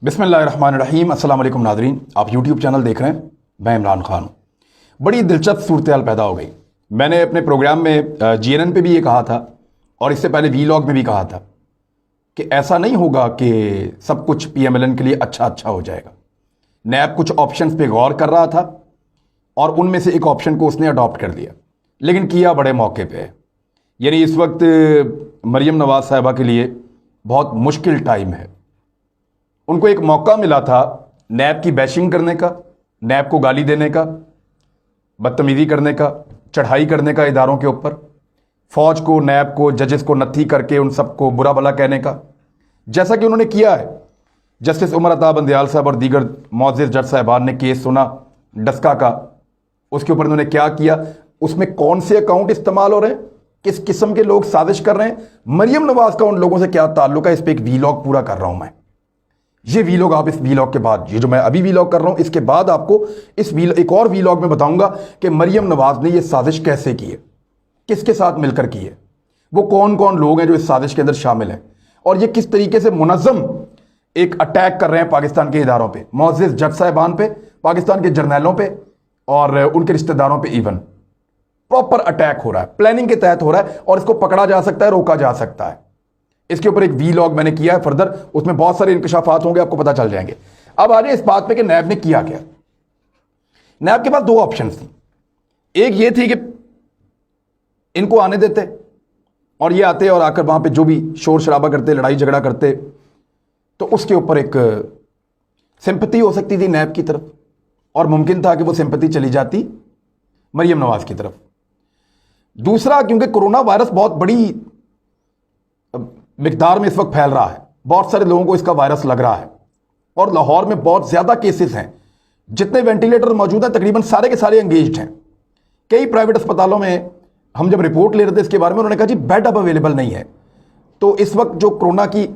बिस्मिल्लाहिर्रहमानिर्रहीम। अस्सलाम वालेकुम नाज़रीन, आप यूट्यूब चैनल देख रहे हैं। मैं इमरान खान हूँ। बड़ी दिलचस्प सूरत हाल पैदा हो गई। मैंने अपने प्रोग्राम में GNN पे भी ये कहा था और इससे पहले वीलॉग में भी कहा था कि ऐसा नहीं होगा कि सब कुछ PMLN के लिए अच्छा हो जाएगा। नैब कुछ ऑप्शंस पे गौर कर रहा था और उनमें से एक ऑप्शन को उसने अडॉप्ट कर लिया, लेकिन किया बड़े मौके पे है। यानी इस वक्त मरियम नवाज साहिबा के लिए बहुत मुश्किल टाइम है। उनको एक मौका मिला था नैब की बैशिंग करने का, नैब को गाली देने का, बदतमीज़ी करने का, चढ़ाई करने का इदारों के ऊपर, फौज को, नैब को, जजेस को नत्थी करके उन सबको बुरा भला कहने का, जैसा कि उन्होंने किया है। जस्टिस उमर अता बंदयाल साहब और दीगर मुअज़्ज़िज़ जज साहिबान ने केस सुना डस्का का, उसके ऊपर उन्होंने क्या किया, उसमें कौन से अकाउंट इस्तेमाल हो रहे हैं, किस किस्म के लोग साजिश कर रहे हैं, मरियम नवाज का उन लोगों से क्या ताल्लुक है। इस पर एक वीलॉग पूरा कर रहा हूं मैं। ये वीलॉग आप इस वीलॉग के बाद, ये जो मैं अभी वीलॉग कर रहा हूं, इसके बाद आपको एक और वीलॉग में बताऊंगा कि मरियम नवाज ने ये साजिश कैसे की है, किसके साथ मिलकर की है, वो कौन कौन लोग हैं जो इस साजिश के अंदर शामिल हैं, और ये किस तरीके से मुनज़्ज़म एक अटैक कर रहे हैं पाकिस्तान के इदारों पे, मुअज़्ज़िज़ जज साहिबान पे, पाकिस्तान के जर्नैलों पे और उनके रिश्तेदारों पे। इवन प्रॉपर अटैक हो रहा है, प्लानिंग के तहत हो रहा है और इसको पकड़ा जा सकता है, रोका जा सकता है। इसके ऊपर एक वीलॉग मैंने किया है फर्दर, उसमें बहुत सारे इंकशाफात होंगे, आपको पता चल जाएंगे। अब आ जाए इस बात पे कि नैब ने किया क्या। नैब के पास दो ऑप्शन थी। एक ये थी कि इनको आने देते और ये आते और आकर वहां पे जो भी शोर शराबा करते, लड़ाई झगड़ा करते, तो उसके ऊपर एक सिंपैथी हो सकती थी नैब की तरफ, और मुमकिन था कि वो सिंपैथी चली जाती मरियम नवाज की तरफ। दूसरा, क्योंकि कोरोना वायरस बहुत बड़ी मिकदार में इस वक्त फैल रहा है, बहुत सारे लोगों को इसका वायरस लग रहा है और लाहौर में बहुत ज़्यादा केसेस हैं। जितने वेंटिलेटर मौजूद हैं तकरीबन सारे के सारे एंगेज्ड हैं। कई प्राइवेट अस्पतालों में हम जब रिपोर्ट ले रहे थे इसके बारे में, उन्होंने कहा जी बेड अब अवेलेबल नहीं है। तो इस वक्त जो कोरोना की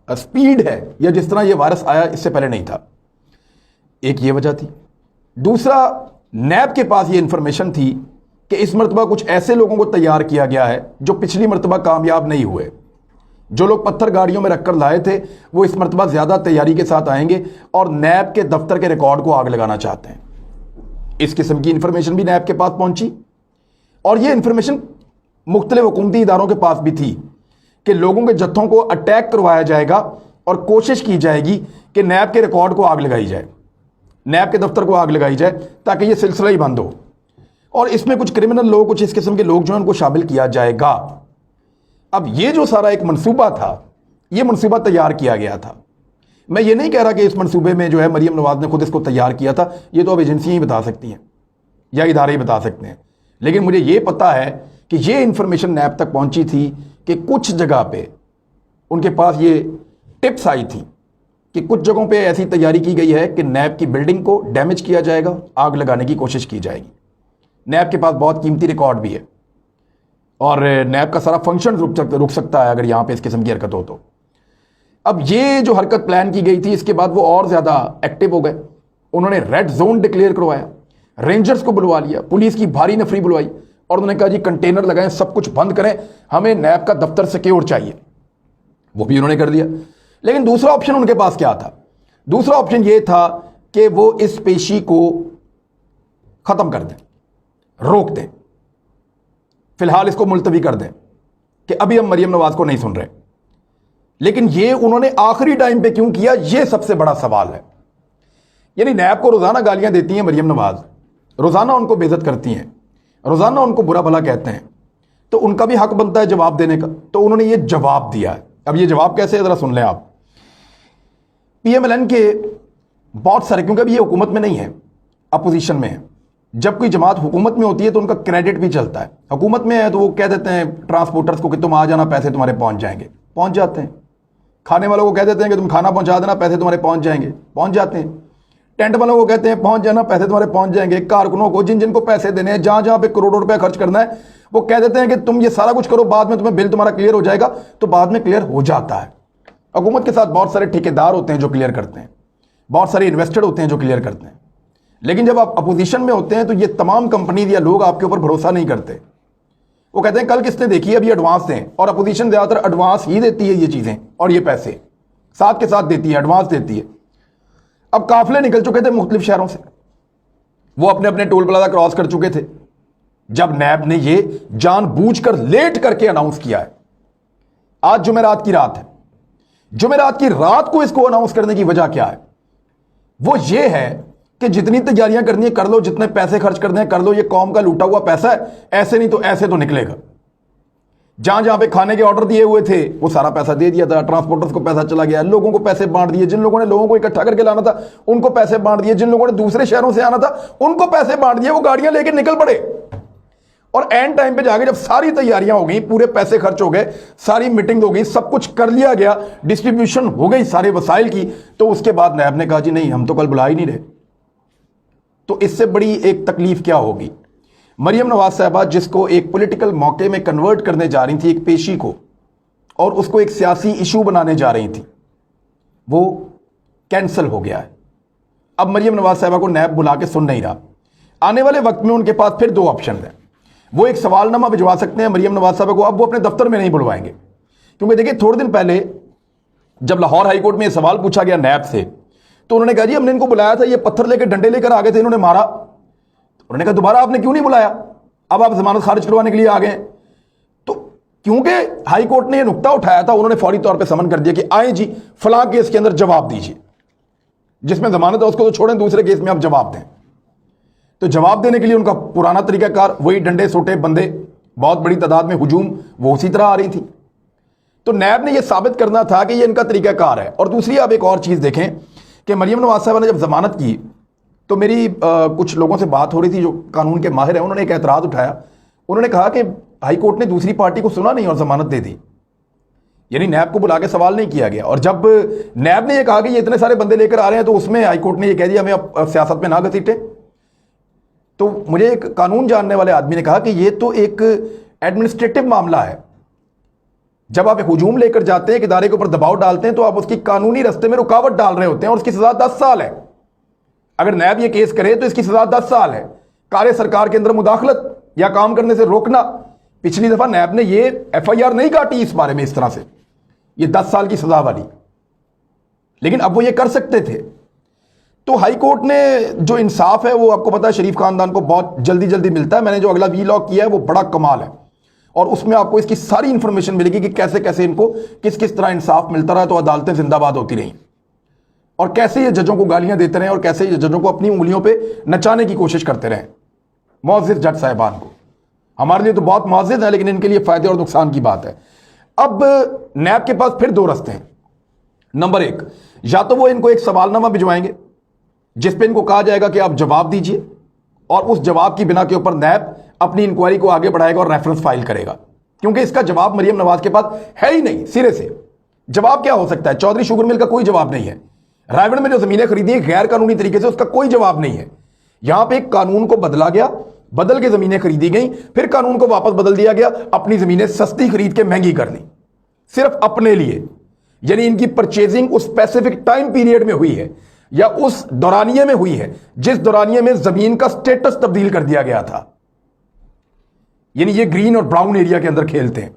स्पीड है या जिस तरह ये वायरस आया इससे पहले नहीं था। एक ये वजह थी। दूसरा, नैब के पास ये इंफॉर्मेशन थी कि इस मरतबा कुछ ऐसे लोगों को तैयार किया गया है जो पिछली मरतबा कामयाब नहीं हुए। जो लोग पत्थर गाड़ियों में रखकर लाए थे वो इस मरतबा ज़्यादा तैयारी के साथ आएंगे और नैब के दफ्तर के रिकॉर्ड को आग लगाना चाहते हैं। इस किस्म की इंफॉर्मेशन भी नैब के पास पहुंची और ये इंफॉर्मेशन मुख्तलिफ हुकूमती इदारों के पास भी थी कि लोगों के जत्थों को अटैक करवाया जाएगा और कोशिश की जाएगी कि नैब के रिकॉर्ड को आग लगाई जाए, नैब के दफ्तर को आग लगाई जाए, ताकि ये सिलसिला ही बंद हो। और इसमें कुछ क्रिमिनल लोग, कुछ इस किस्म के लोग जो हैं उनको शामिल किया जाएगा। अब ये जो सारा एक मंसूबा था, ये मंसूबा तैयार किया गया था। मैं ये नहीं कह रहा कि इस मंसूबे में जो है मरियम नवाज ने खुद इसको तैयार किया था, ये तो अब एजेंसियां ही बता सकती हैं या इदारे ही बता सकते हैं। लेकिन मुझे ये पता है कि ये इंफॉर्मेशन नैब तक पहुंची थी कि कुछ जगह पे उनके पास ये टिप्स आई थी कि कुछ जगहों पे ऐसी तैयारी की गई है कि नैब की बिल्डिंग को डैमेज किया जाएगा, आग लगाने की कोशिश की जाएगी। नैब के पास बहुत कीमती रिकॉर्ड भी है और नैब का सारा फंक्शन रुक सकता है अगर यहाँ पे इस किस्म की हरकत हो तो। अब ये जो हरकत प्लान की गई थी, इसके बाद वो और ज़्यादा एक्टिव हो गए। उन्होंने रेड जोन डिक्लेयर करवाया, रेंजर्स को बुलवा लिया, पुलिस की भारी नफरी बुलवाई और उन्होंने कहा जी कंटेनर लगाएं, सब कुछ बंद करें, हमें नैब का दफ्तर सिक्योर चाहिए। वो भी उन्होंने कर दिया। लेकिन दूसरा ऑप्शन उनके पास क्या था? दूसरा ऑप्शन ये था कि वो इस पेशी को ख़त्म कर दें, रोक दें, फिलहाल इसको मुलतवी कर दें कि अभी हम मरियम नवाज को नहीं सुन रहे। लेकिन ये उन्होंने आखिरी टाइम पे क्यों किया, ये सबसे बड़ा सवाल है। यानी नैब को रोज़ाना गालियां देती हैं मरियम नवाज, रोज़ाना उनको बेइज्जत करती हैं, रोज़ाना उनको बुरा भला कहते हैं, तो उनका भी हक बनता है जवाब देने का। तो उन्होंने ये जवाब दिया है। अब ये जवाब कैसे है ज़रा सुन लें आप। PMLN के बहुत सारे, क्योंकि अभी ये हुकूमत में नहीं है, अपोजिशन में है। जब कोई जमात हुकूमत में होती है तो उनका क्रेडिट भी चलता है। हुकूमत में है तो वो कह देते हैं ट्रांसपोर्टर्स को कि तुम आ जाना, पैसे तुम्हारे पहुंच जाएंगे, पहुंच जाते हैं। खाने वालों को कह देते हैं कि तुम खाना पहुंचा देना, पैसे तुम्हारे पहुंच जाएंगे, पहुंच जाते हैं। टेंट वालों को कहते हैं पहुंच जाना, पैसे तुम्हारे पहुंच जाएंगे। कारकुनों को, जिन जिनको पैसे देने हैं, जहां जहां पे करोड़ों रुपया खर्च करना है, वो कह देते हैं कि तुम ये सारा कुछ करो, बाद में तुम्हें बिल तुम्हारा क्लियर हो जाएगा। तो बाद में क्लियर हो जाता है। हुकूमत के साथ बहुत सारे ठेकेदार होते हैं जो क्लियर करते हैं, बहुत सारे इन्वेस्टेड होते हैं जो क्लियर करते हैं। लेकिन जब आप अपोजिशन में होते हैं तो ये तमाम कंपनी या लोग आपके ऊपर भरोसा नहीं करते। वो कहते हैं कल किसने देखी है, अभी एडवांस दें। और अपोजिशन ज़्यादातर एडवांस ही देती है ये चीज़ें और ये पैसे साथ के साथ देती है, एडवांस देती है। अब काफिले निकल चुके थे मुख्तलिफ शहरों से, वो अपने अपने टोल प्लाजा क्रॉस कर चुके थे जब नैब ने ये जानबूझकर लेट करके अनाउंस किया है। आज जुमेरात की रात है, जुमेरात की रात को इसको अनाउंस करने की वजह क्या है? वो ये है कि जितनी तैयारियां करनी है कर लो, जितने पैसे खर्च करने हैं कर लो, ये कौम का लूटा हुआ पैसा है, ऐसे नहीं तो ऐसे तो निकलेगा। जहां जहां पे खाने के ऑर्डर दिए हुए थे वो सारा पैसा दे दिया था, ट्रांसपोर्टर्स को पैसा चला गया, लोगों को पैसे बांट दिए, जिन लोगों ने लोगों को इकट्ठा करके लाना था उनको पैसे बांट दिए, जिन लोगों ने दूसरे शहरों से आना था उनको पैसे बांट दिए, वो गाड़ियां लेके निकल पड़े। और एंड टाइम पे जाके जब सारी तैयारियां हो गई, पूरे पैसे खर्च हो गए, सारी मीटिंग हो गई, सब कुछ कर लिया गया, डिस्ट्रीब्यूशन हो गई सारे वसाइल की, तो उसके बाद नैब ने कहा जी नहीं, हम तो कल बुला ही नहीं रहे। तो इससे बड़ी एक तकलीफ क्या होगी? मरियम नवाज साहबा जिसको एक पॉलिटिकल मौके में कन्वर्ट करने जा रही थी, एक पेशी को, और उसको एक सियासी इशू बनाने जा रही थी, वो कैंसिल हो गया है। अब मरियम नवाज साहबा को नैब बुला के सुन नहीं रहा। आने वाले वक्त में उनके पास फिर दो ऑप्शन है। वो एक सवालनामा भिजवा सकते हैं मरियम नवाज साहबा को, अब वो अपने दफ्तर में नहीं बुलवाएंगे, क्योंकि देखिए थोड़े दिन पहले जब लाहौर हाईकोर्ट में सवाल पूछा गया नैब से, तो उन्होंने कहा जी हमने इनको बुलाया था, ये पत्थर लेकर डंडे लेकर आ गए थे, इन्होंने मारा। उन्होंने कहा दोबारा आपने क्यों नहीं बुलाया, अब आप जमानत खारिज करवाने के लिए आ गए। तो क्योंकि हाई कोर्ट ने यह नुक्ता उठाया था, उन्होंने फौरी तौर पे समन कर दिया कि आए जी फलां केस के अंदर जवाब दीजिए, जिसमें जमानत है उसको तो छोड़ें, दूसरे केस में आप जवाब दें। तो जवाब देने के लिए उनका पुराना तरीकाकार, वही डंडे सोटे बंदे, बहुत बड़ी तादाद में हुजूम, वो उसी तरह आ रही थी। तो नैब ने यह साबित करना था कि यह इनका तरीकाकार है। और दूसरी आप एक और चीज देखें कि मरियम नवाज साहबा ने जब जमानत की तो मेरी कुछ लोगों से बात हो रही थी जो कानून के माहिर हैं, उन्होंने एक एतराज उठाया। उन्होंने कहा कि हाई कोर्ट ने दूसरी पार्टी को सुना नहीं और जमानत दे दी, यानी नैब को बुला के सवाल नहीं किया गया। और जब नैब ने यह कहा कि ये इतने सारे बंदे लेकर आ रहे हैं, तो उसमें हाई कोर्ट ने यह कह दिया हमें अब सियासत में ना घसीटे। तो मुझे एक कानून जानने वाले आदमी ने कहा कि यह तो एक एडमिनिस्ट्रेटिव मामला है। जब आप एक हुजूम लेकर जाते हैं, एक इदारे के ऊपर दबाव डालते हैं, तो आप उसकी कानूनी रास्ते में रुकावट डाल रहे होते हैं, और उसकी सजा 10 साल है। अगर नैब ये केस करे तो इसकी सजा 10 साल है, कार्य सरकार के अंदर मुदाखलत या काम करने से रोकना। पिछली दफा नैब ने ये FIR नहीं काटी इस बारे में इस तरह से, ये 10 साल की सजा वाली, लेकिन अब वो ये कर सकते थे। तो हाई कोर्ट ने जो इंसाफ है वो आपको पता है शरीफ खानदान को बहुत जल्दी जल्दी मिलता है। मैंने जो अगला वीलॉग किया है वो बड़ा कमाल है, और उसमें आपको इसकी सारी इंफॉर्मेशन मिलेगी कि कैसे कैसे इनको किस किस तरह इंसाफ मिलता रहा, तो अदालतें जिंदाबाद होती रहीं, और कैसे ये जजों को गालियां देते रहे, और कैसे ये जजों को अपनी उंगलियों पे नचाने की कोशिश करते रहे। मुअज़्ज़िज़ जज साहिबान को, हमारे लिए तो बहुत मुअज़्ज़िज़ है, लेकिन इनके लिए फायदे और नुकसान की बात है। अब नैब के पास फिर दो रास्ते हैं। नंबर एक, या तो वो इनको एक सवालनामा भिजवाएंगे जिसपे इनको कहा जाएगा कि आप जवाब दीजिए, और उस जवाब की बिना के ऊपर नैब अपनी इंक्वायरी को आगे बढ़ाएगा और रेफरेंस फाइल करेगा, क्योंकि इसका जवाब मरियम नवाज के पास है ही नहीं। सिरे से जवाब क्या हो सकता है? चौधरी शुगर मिल का कोई जवाब नहीं है। रायगढ़ में जो जमीनें खरीदी है गैर कानूनी तरीके से, उसका कोई जवाब नहीं है। यहां पे कानून को बदला गया, बदल के जमीनें खरीदी गई, फिर कानून को वापस बदल दिया गया, अपनी जमीनें सस्ती खरीद के महंगी कर दी सिर्फ अपने लिए। यानी इनकी परचेजिंग उस स्पेसिफिक टाइम पीरियड में हुई है, या उस दौरानिये में हुई है जिस दौरानिये में जमीन का स्टेटस तब्दील कर दिया गया था। यानी ये ग्रीन और ब्राउन एरिया के अंदर खेलते हैं।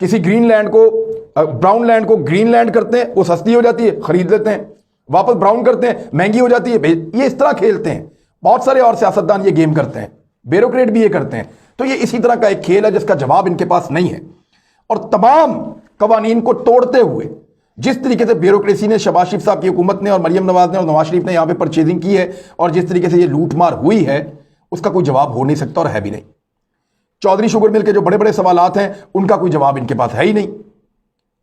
किसी ग्रीन लैंड को, ब्राउन लैंड को ग्रीन लैंड करते हैं, वो सस्ती हो जाती है, खरीद लेते हैं, वापस ब्राउन करते हैं, महंगी हो जाती है। ये इस तरह खेलते हैं। बहुत सारे और सियासतदान ये गेम करते हैं, ब्यूरोक्रेट भी ये करते हैं। तो ये इसी तरह का एक खेल है जिसका जवाब इनके पास नहीं है। और तमाम कवानीन को तोड़ते हुए जिस तरीके से ब्यूरोक्रेसी ने, शहबाज शरीफ साहब की हुकूमत ने और मरियम नवाज ने और नवाज शरीफ ने यहां पे परचेजिंग की है, और जिस तरीके से ये लूटमार हुई है, उसका कोई जवाब हो नहीं सकता और है भी नहीं। चौधरी शुगर मिल के जो बड़े बड़े सवालात हैं उनका कोई जवाब इनके पास है ही नहीं,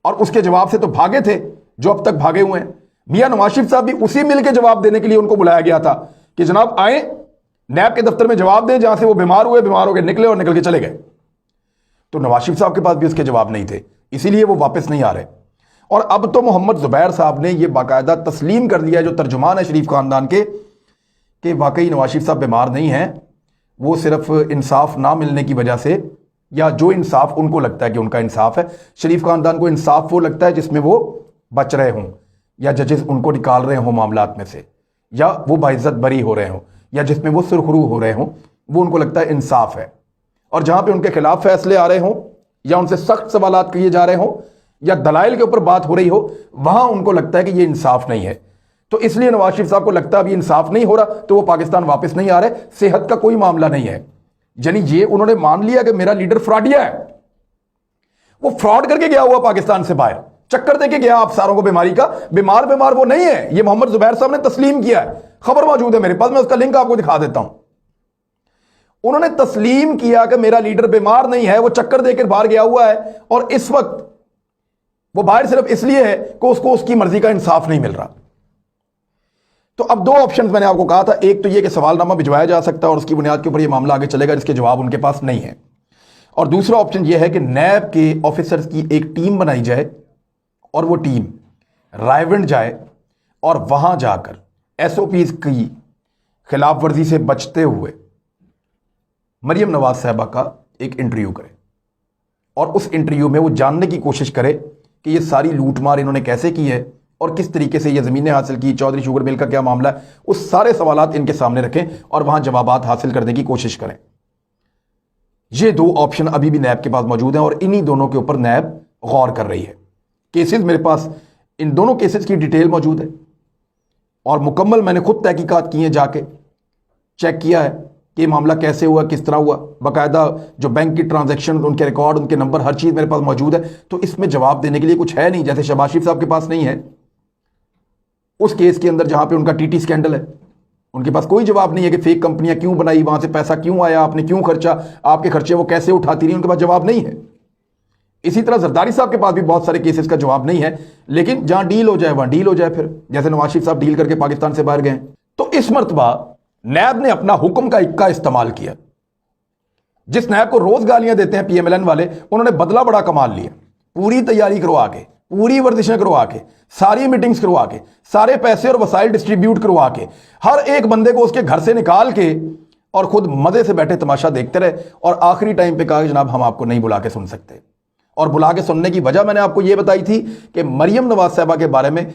और उसके जवाब से तो भागे थे जो अब तक भागे हुए हैं। मियां नवाज शरीफ साहब भी उसी मिल के जवाब देने के लिए उनको बुलाया गया था कि जनाब आए, नैब के दफ्तर में जवाब दें, जहां से वो बीमार हुए, बीमार होकर निकले और निकल के चले गए। तो नवाज शरीफ साहब के पास भी उसके जवाब नहीं थे, इसीलिए वो वापस नहीं आ रहे। और अब तो मोहम्मद जुबैर साहब ने यह बाकायदा तस्लीम कर लिया, जो तर्जुमान है शरीफ खानदान के, कि वाकई नवाज शरीफ साहब बीमार नहीं हैं, वो सिर्फ इंसाफ ना मिलने की वजह से, या जो इंसाफ उनको लगता है कि उनका इंसाफ है, शरीफ खानदान को इंसाफ वो लगता है जिसमें वो बच रहे हों, या जजेस उनको निकाल रहे हों मामलात में से, या वो बाइज्जत बरी हो रहे हों, या जिसमें वो सुरखरू हो रहे हों, वो उनको लगता है इंसाफ है। और जहां पे उनके खिलाफ फैसले आ रहे हों, या उनसे सख्त सवालात किए जा रहे हों, या दलाइल के ऊपर बात हो रही हो, वहां उनको लगता है कि ये इंसाफ नहीं है। तो इसलिए नवाज शरीफ साहब को लगता है अभी इंसाफ नहीं हो रहा तो वो पाकिस्तान वापस नहीं आ रहे, सेहत का कोई मामला नहीं है। यानी ये उन्होंने मान लिया कि मेरा लीडर फ्रॉडिया है, वो फ्रॉड करके गया हुआ पाकिस्तान से बाहर, चक्कर देके गया आप सारों को बीमारी का। बीमार वो नहीं है, ये मोहम्मद जुबैर साहब ने तस्लीम किया है, खबर मौजूद है मेरे पास, मैं उसका लिंक आपको दिखा देता हूं। उन्होंने तस्लीम किया कि मेरा लीडर बीमार नहीं है, वो चक्कर देकर बाहर गया हुआ है और इस वक्त वो बाहर सिर्फ इसलिए है कि उसको उसकी मर्जी का इंसाफ नहीं मिल रहा। तो अब दो ऑप्शंस मैंने आपको कहा था, एक तो ये कि सवालनामा भिजवाया जा सकता है और उसकी बुनियाद के ऊपर ये मामला आगे चलेगा जिसके जवाब उनके पास नहीं है, और दूसरा ऑप्शन यह है कि नैब के ऑफिसर्स की एक टीम बनाई जाए और वो टीम रायवंड जाए और वहां जाकर एसओपीज की खिलाफ वर्जी से बचते हुए मरियम नवाज साहबा का एक इंटरव्यू करे और उस इंटरव्यू में वो जानने की कोशिश करे कि ये सारी लूटमार इन्होंने कैसे की है और किस तरीके से ये ज़मीनें हासिल की, चौधरी शुगर मिल का क्या मामला है, उस सारे सवालात इनके सामने रखें और वहां जवाबात हासिल करने की कोशिश करें। ये दो ऑप्शन अभी भी नैब के पास मौजूद हैं और इन्हीं दोनों के ऊपर नैब गौर कर रही है। केसेस मेरे पास, इन दोनों केसेस की डिटेल मौजूद है और मुकम्मल मैंने खुद तहकीकात की है, जाके चेक किया है कि मामला कैसे हुआ, किस तरह हुआ, बाकायदा जो बैंक की ट्रांजैक्शन, उनके रिकॉर्ड, उनके नंबर, हर चीज़ मेरे पास मौजूद है। तो इसमें जवाब देने के लिए कुछ है नहीं, जैसे शहबाज शरीफ साहब के पास नहीं है उस केस के अंदर जहां पे उनका टीटी स्कैंडल है, उनके पास कोई जवाब नहीं है कि फेक कंपनियां क्यों बनाई, वहां से पैसा क्यों आया, आपने क्यों खर्चा, आपके खर्चे वो कैसे उठाती रही, उनके पास जवाब नहीं है। इसी तरह जरदारी साहब के पास भी बहुत सारे केसेस का जवाब नहीं है, लेकिन जहां डील हो जाए वहां डील हो जाए, फिर जैसे नवाज शरीफ साहब डील करके पाकिस्तान से बाहर गए। तो इस मरतबा नैब ने अपना हुक्म का इक्का इस्तेमाल किया। जिस नैब को रोज गालियां देते हैं पीएमएलएन वाले, उन्होंने बदला बड़ा कमाल लिया, पूरी तैयारी करवा के, पूरी वर्जिशें करवा के, सारी मीटिंग्स करवा के, सारे पैसे और वसाइल डिस्ट्रीब्यूट करवा के, हर एक बंदे को उसके घर से निकाल के और खुद मजे से बैठे तमाशा देखते रहे और आखिरी टाइम पे कहा कि जनाब हम आपको नहीं बुला के सुन सकते। और बुला के सुनने की वजह मैंने आपको यह बताई थी कि मरियम नवाज साहबा के बारे में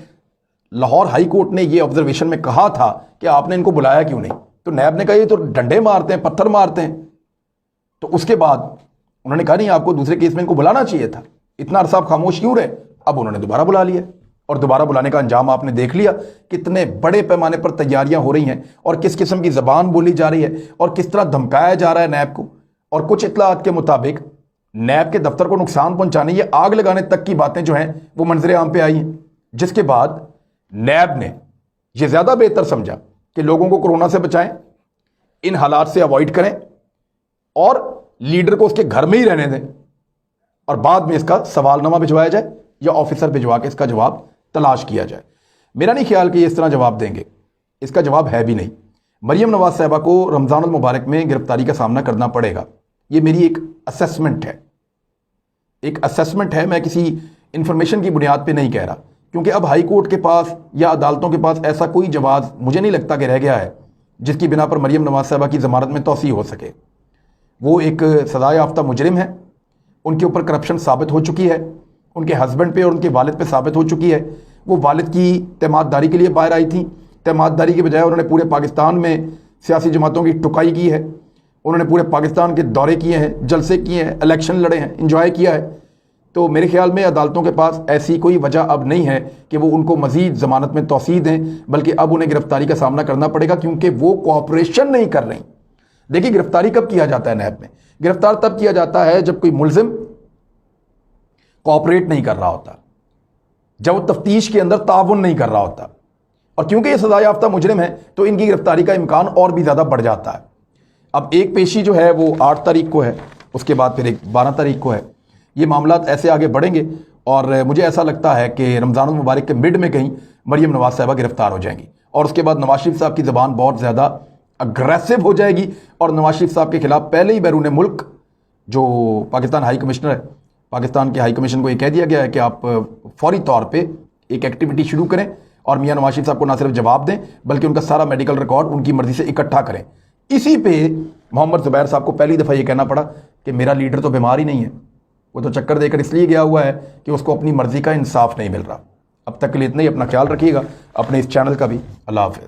लाहौर हाई कोर्ट ने यह ऑब्जर्वेशन में कहा था कि आपने इनको बुलाया क्यों नहीं। तो नैब ने कहा ये तो डंडे मारते हैं, पत्थर मारते हैं। तो उसके बाद उन्होंने कहा नहीं, आपको दूसरे केस में इनको बुलाना चाहिए था, इतना अरसा आप खामोश क्यों रहे। अब उन्होंने दोबारा बुला लिया और दोबारा बुलाने का अंजाम आपने देख लिया, कितने बड़े पैमाने पर तैयारियां हो रही हैं और किस किस्म की जबान बोली जा रही है और किस तरह धमकाया जा रहा है नैब को। और कुछ इत्तलात के मुताबिक नैब के दफ्तर को नुकसान पहुंचाने, ये आग लगाने तक की बातें जो हैं वो मंजरे आम पे आई हैं। जिसके बाद नैब ने यह ज्यादा बेहतर समझा कि लोगों को कोरोना से बचाएं, इन हालात से अवॉइड करें और लीडर को उसके घर में ही रहने दें और बाद में इसका सवालनामा भिजवाया जाए या ऑफिसर भिजवा के इसका जवाब तलाश किया जाए। मेरा नहीं ख्याल कि ये इस तरह जवाब देंगे, इसका जवाब है भी नहीं। मरियम नवाज साहबा को रमजान उल मुबारक में गिरफ्तारी का सामना करना पड़ेगा, ये मेरी एक असेसमेंट है, एक असेसमेंट है, मैं किसी इंफॉर्मेशन की बुनियाद पे नहीं कह रहा, क्योंकि अब हाई कोर्ट के पास या अदालतों के पास ऐसा कोई जवाब मुझे नहीं लगता कि रह गया है जिसकी बिना पर मरियम नवाज साहबा की ज़मानत में तौसीह हो सके। वो एक सजा याफ्ता मुजरिम है, उनके ऊपर करप्शन साबित हो चुकी है, उनके हस्बैंड पे और उनके वालिद पे साबित हो चुकी है। वो वालिद की तैमाददारी के लिए बाहर आई थी, तैमाददारी के बजाय उन्होंने पूरे पाकिस्तान में सियासी जमातों की टुकाई की है, उन्होंने पूरे पाकिस्तान के दौरे किए हैं, जलसे किए हैं, इलेक्शन लड़े हैं, इंजॉय किया है। तो मेरे ख्याल में अदालतों के पास ऐसी कोई वजह अब नहीं है कि वो उनको मजीद ज़मानत में तौसीह दें, बल्कि अब उन्हें गिरफ्तारी का सामना करना पड़ेगा क्योंकि वो कोऑपरेशन नहीं कर रही। देखिए, गिरफ्तारी कब किया जाता है नैब में? गिरफ्तार तब किया जाता है जब कोई मुलजिम कोऑपरेट नहीं कर रहा होता, जब वो तफ्तीश के अंदर ताउन नहीं कर रहा होता। और क्योंकि ये सजा याफ्ता मुजरिम है तो इनकी गिरफ्तारी का इम्कान और भी ज़्यादा बढ़ जाता है। अब एक पेशी जो है वो 8 तारीख को है, उसके बाद फिर एक 12 तारीख को है। ये मामला ऐसे आगे बढ़ेंगे और मुझे ऐसा लगता है कि रमज़ान मुबारक के मिड में कहीं मरियम नवाज साहबा गिरफ्तार हो जाएंगी और उसके बाद नवाज शरीफ साहब की ज़बान बहुत ज़्यादा अग्रेसिव हो जाएगी और नवाज शरीफ साहब के खिलाफ पहले ही बैरून मुल्क जो पाकिस्तान हाई कमिश्नर है, पाकिस्तान के हाई कमीशन को ये कह दिया गया है कि आप फौरी तौर पर एक एक्टिविटी शुरू करें और मियाँ नवाज शरीफ साहब को ना सिर्फ जवाब दें बल्कि उनका सारा मेडिकल रिकॉर्ड उनकी मर्जी से इकट्ठा करें। इसी पे मोहम्मद जुबैर साहब को पहली दफ़ा ये कहना पड़ा कि मेरा लीडर तो बीमार ही नहीं है, वो तो चक्कर देकर इसलिए गया हुआ है कि उसको अपनी मर्जी का इंसाफ नहीं मिल रहा। अब तक के लिए इतना ही, अपना ख्याल रखिएगा, अपने इस चैनल का भी। अल्लाह हाफ़िज़।